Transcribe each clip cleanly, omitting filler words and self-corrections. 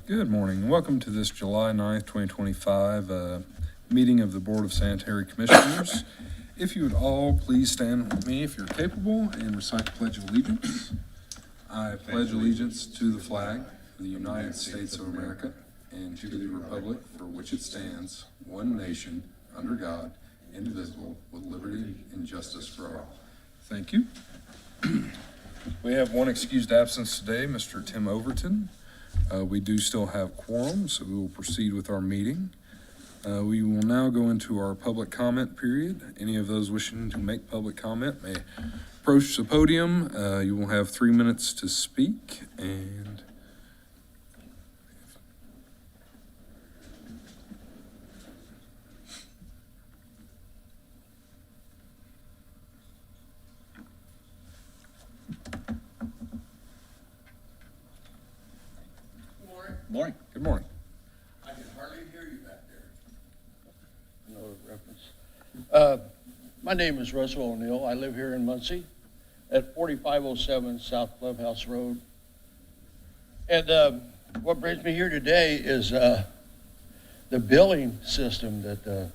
Good morning. Welcome to this July 9th, 2025 meeting of the Board of Sanitary Commissioners. If you would all please stand with me if you're capable and recite the Pledge of Allegiance. I pledge allegiance to the flag of the United States of America and to the republic for which it stands, one nation, under God, indivisible, with liberty and justice for all. Thank you. We have one excused absence today, Mr. Tim Overton. We do still have quorum, so we will proceed with our meeting. We will now go into our public comment period. Any of those wishing to make public comment may approach the podium. You will have 3 minutes to speak, and morning. Good morning. I can hardly hear you back there. No reference. My name is Russell O'Neill. I live here in Muncie at 4507 South Clubhouse Road. And what brings me here today is the billing system that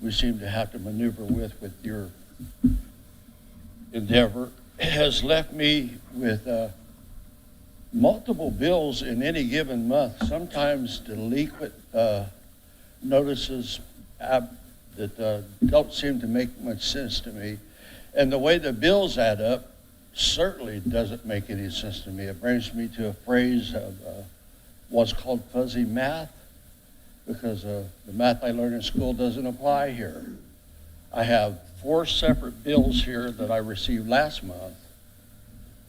we seem to have to maneuver with your endeavor has left me with multiple bills in any given month, sometimes delinquent notices that don't seem to make much sense to me. And the way the bills add up certainly doesn't make any sense to me. It brings me to a phrase of what's called fuzzy math, because the math I learned in school doesn't apply here. I have 4 separate bills here that I received last month.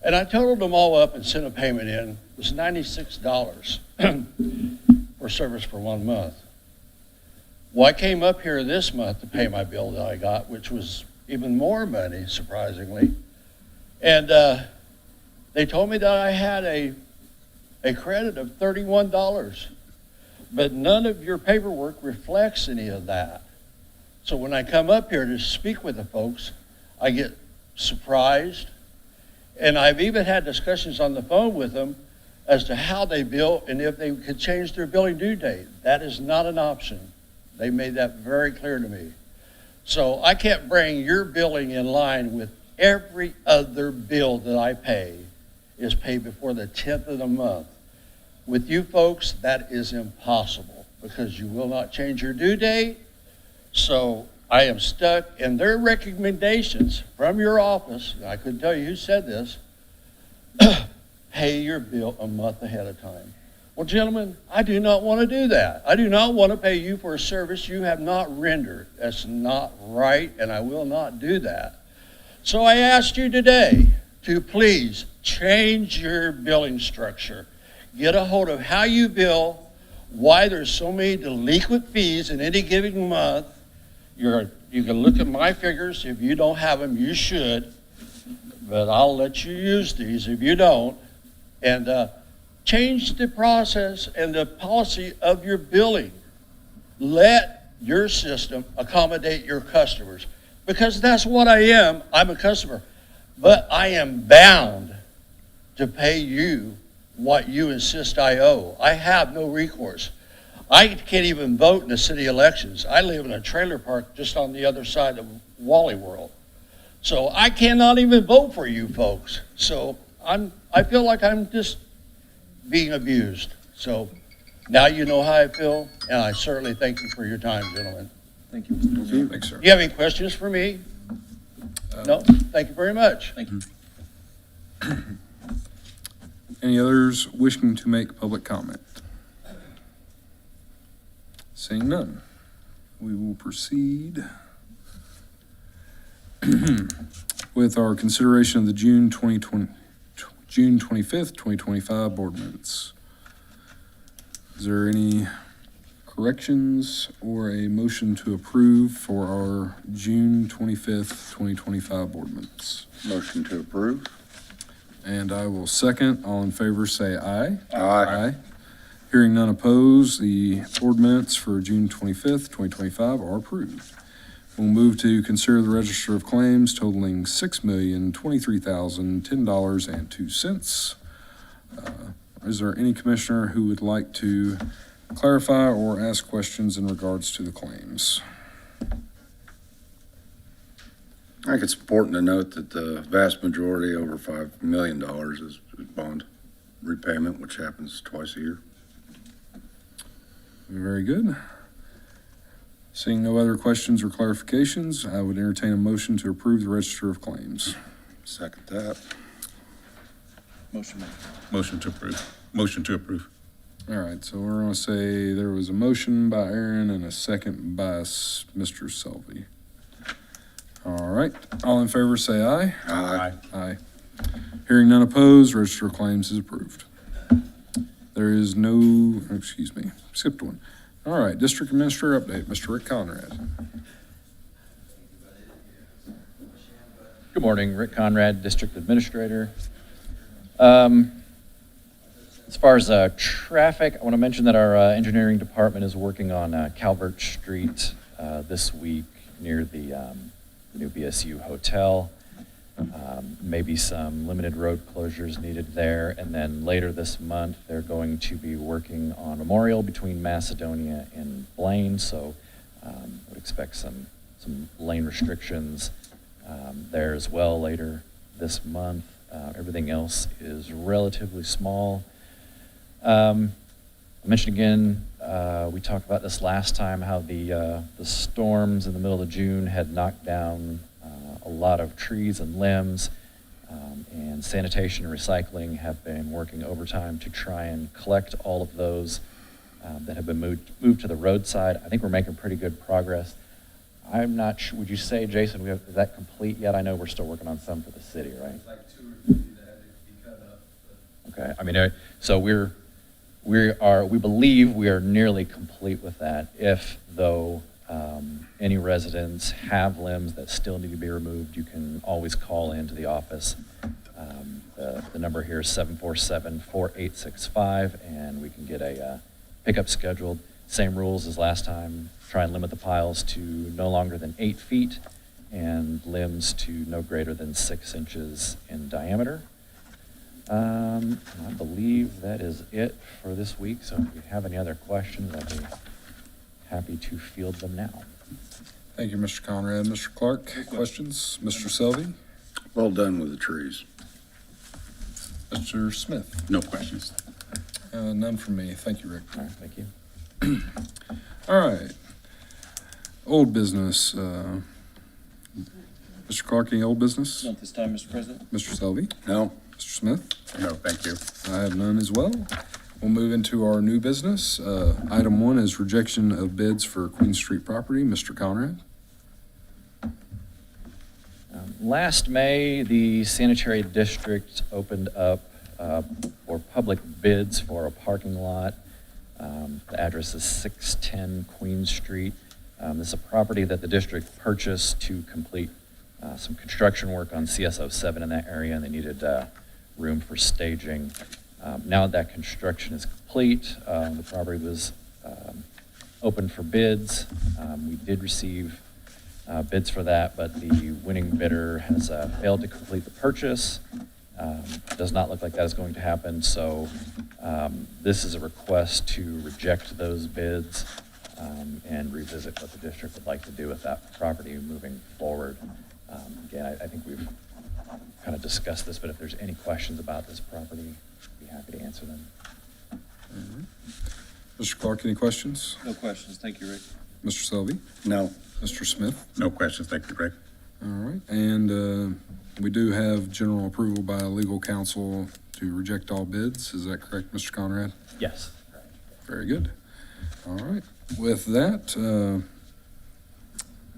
And I totaled them all up and sent a payment in. It was $96 for service for 1 month. Well, I came up here this month to pay my bill that I got, which was even more money, surprisingly. And they told me that I had a credit of $31. But none of your paperwork reflects any of that. So when I come up here to speak with the folks, I get surprised. And I've even had discussions on the phone with them as to how they bill and if they could change their billing due date. That is not an option. They made that very clear to me. So I can't bring your billing in line with every other bill that I pay is paid before the 10th of the month. With you folks, that is impossible because you will not change your due date. So I am stuck, and their recommendations from your office, I couldn't tell you who said this, pay your bill a month ahead of time. Well, gentlemen, I do not want to do that. I do not want to pay you for a service you have not rendered. That's not right, and I will not do that. So I asked you today to please change your billing structure. Get a hold of how you bill, why there's so many delinquent fees in any given month. You can look at my figures. If you don't have them, you should. But I'll let you use these if you don't. And change the process and the policy of your billing. Let your system accommodate your customers. Because that's what I am. I'm a customer. But I am bound to pay you what you insist I owe. I have no recourse. I can't even vote in the city elections. I live in a trailer park just on the other side of Wally World. So I cannot even vote for you folks. So I feel like I'm just being abused. So now you know how I feel, and I certainly thank you for your time, gentlemen. thank you, Mr. Overton. Thanks, sir. Do you have any questions for me? No? Thank you very much. Thank you. Any others wishing to make public comment? Seeing none, we will proceed with our consideration of the June 25th, 2025 board minutes. Is there any corrections or a motion to approve for our June 25th, 2025 board minutes? Motion to approve. And I will second. All in favor say aye. Aye. Hearing none opposed, the board minutes for June 25th, 2025 are approved. We'll move to consider the register of claims totaling $6,023,010.02. is there any commissioner who would like to clarify or ask questions in regards to the claims? I think it's important to note that the vast majority, over $5 million, is bond repayment, which happens twice a year. Very good. Seeing no other questions or clarifications, I would entertain a motion to approve the register of claims. Second that. Motion to approve. Motion to approve. All right, so we're going to say there was a motion by Aaron and a second by Mr. Selvey. All right, all in favor say aye. Aye. Aye. Hearing none opposed, register of claims is approved. There is no, excuse me, skipped one. All right, district administrator update, Mr. Rick Conrad. Good morning, Rick Conrad, District Administrator. As far as traffic, I want to mention that our engineering department is working on Calvert Street this week near the new BSU Hotel. Maybe some limited road closures needed there. And then later this month, they're going to be working on Memorial between Macedonia and Blaine. So would expect some lane restrictions there as well later this month. Everything else is relatively small. I mentioned again, we talked about this last time, how the storms in the middle of June had knocked down a lot of trees and limbs, and sanitation and recycling have been working overtime to try and collect all of those that have been moved to the roadside. I think we're making pretty good progress. I'm not sure, would you say, Jason, is that complete yet? I know we're still working on some for the city, right? There's like 2 or 3 that had to be cut up. Okay, I mean, so we believe we are nearly complete with that. If, though, any residents have limbs that still need to be removed, you can always call into the office. The number here is 747-4865, and we can get a pickup scheduled. Same rules as last time. Try and limit the piles to no longer than 8 feet and limbs to no greater than 6 inches in diameter. I believe that is it for this week, so if you have any other questions, I'd be happy to field them now. Thank you, Mr. Conrad. Mr. Clark, questions? Mr. Selvey? Well done with the trees. Mr. Smith? No questions. None from me. Thank you, Rick. All right, thank you. All right. Old business. Mr. Clark, any old business? Not this time, Mr. President. Mr. Selvey? No? Mr. Smith? No, thank you. I have none as well. We'll move into our new business. Item 1 is rejection of bids for Queen Street property. Mr. Conrad? Last May, the sanitary district opened up for public bids for a parking lot. The address is 610 Queen Street. This is a property that the district purchased to complete some construction work on CS07 in that area, and they needed room for staging. Now that construction is complete, the property was open for bids. We did receive bids for that, but the winning bidder has failed to complete the purchase. Does not look like that is going to happen, so this is a request to reject those bids and revisit what the district would like to do with that property moving forward. Again, I think we've kind of discussed this, but if there's any questions about this property, I'd be happy to answer them. Mr. Clark, any questions? No questions. Thank you, Rick. Mr. Selvey? No. Mr. Smith? No questions, thank you, Greg. All right, and we do have general approval by legal counsel to reject all bids. Is that correct, Mr. Conrad? Yes. Very good. All right, with that,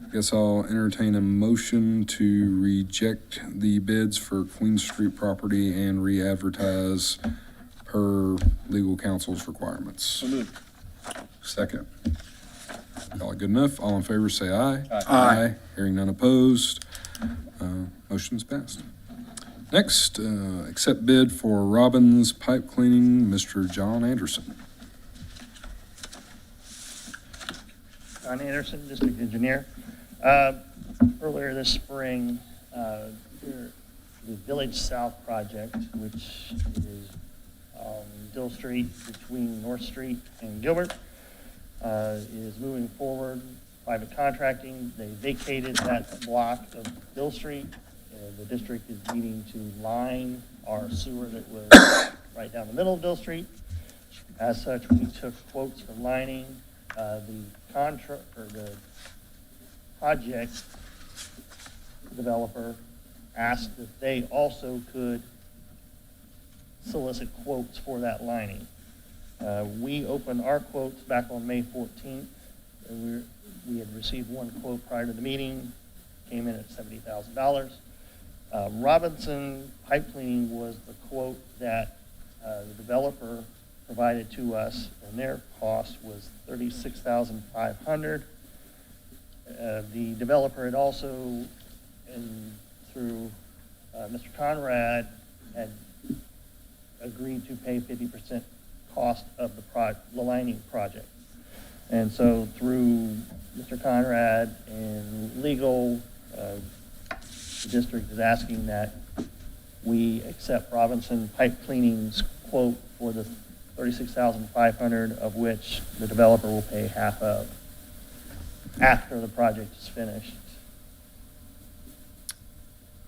I guess I'll entertain a motion to reject the bids for Queen Street property and re-advertise per legal counsel's requirements. So moved. Second. All good enough? All in favor, say aye. Aye. Hearing none opposed, motion's passed. Next, accept bid for Robbins Pipe Cleaning, Mr. John Anderson. John Anderson, District Engineer. Earlier this spring, the Village South project, which is Dill Street between North Street and Gilbert is moving forward. Private contracting, they vacated that block of Dill Street. The district is needing to line our sewer that was right down the middle of Dill Street. As such, we took quotes for lining. The contract, or the project developer asked if they also could solicit quotes for that lining. We opened our quotes back on May 14th. And we had received one quote prior to the meeting, came in at $70,000. Robinson Pipe Cleaning was the quote that the developer provided to us, and their cost was $36,500. The developer had also, through Mr. Conrad, had agreed to pay 50% cost of the lining project. And so through Mr. Conrad and legal, the district is asking that we accept Robinson Pipe Cleaning's quote for the $36,500, of which the developer will pay half of after the project is finished.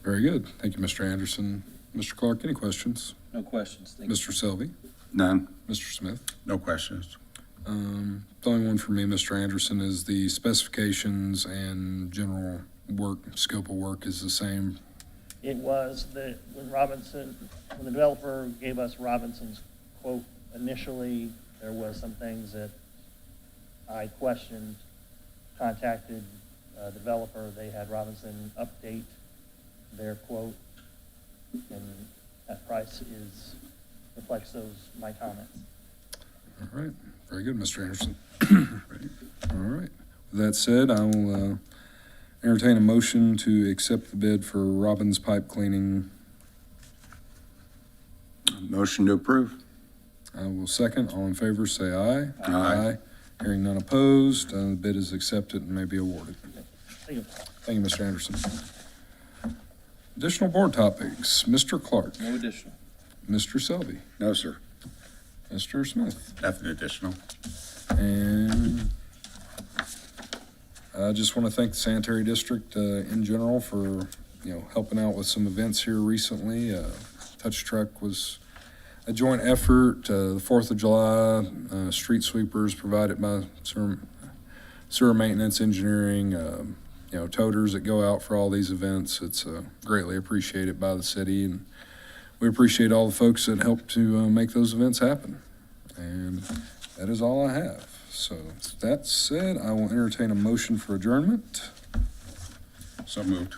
Very good. Thank you, Mr. Anderson. Mr. Clark, any questions? No questions. Thank you. Mr. Selby? None. Mr. Smith? No questions. The only one for me, Mr. Anderson, is the specifications and general work, scope of work is the same. It was when the developer gave us Robinson's quote initially, there was some things that I questioned, contacted the developer, they had Robinson update their quote, and that price reflects my comments. All right. Very good, Mr. Anderson. All right. With that said, I will entertain a motion to accept the bid for Robbins Pipe Cleaning. Motion to approve. I will second. All in favor, say aye. Aye. Hearing none opposed, the bid is accepted and may be awarded. Thank you. Thank you, Mr. Anderson. Additional board topics. Mr. Clark, No additional. Mr. Selby, No, sir. Mr. Smith. Nothing additional. And I just want to thank the sanitary district in general for, helping out with some events here recently. Touch Truck was a joint effort. The 4th of July, street sweepers provided by sewer maintenance engineering, toters that go out for all these events. It's greatly appreciated by the city, and we appreciate all the folks that helped to make those events happen. And that is all I have. So that said, I will entertain a motion for adjournment. So moved.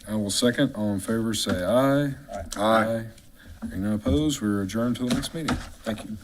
I will second. All in favor, say aye. Aye. Hearing none opposed, we're adjourned till the next meeting. Thank you.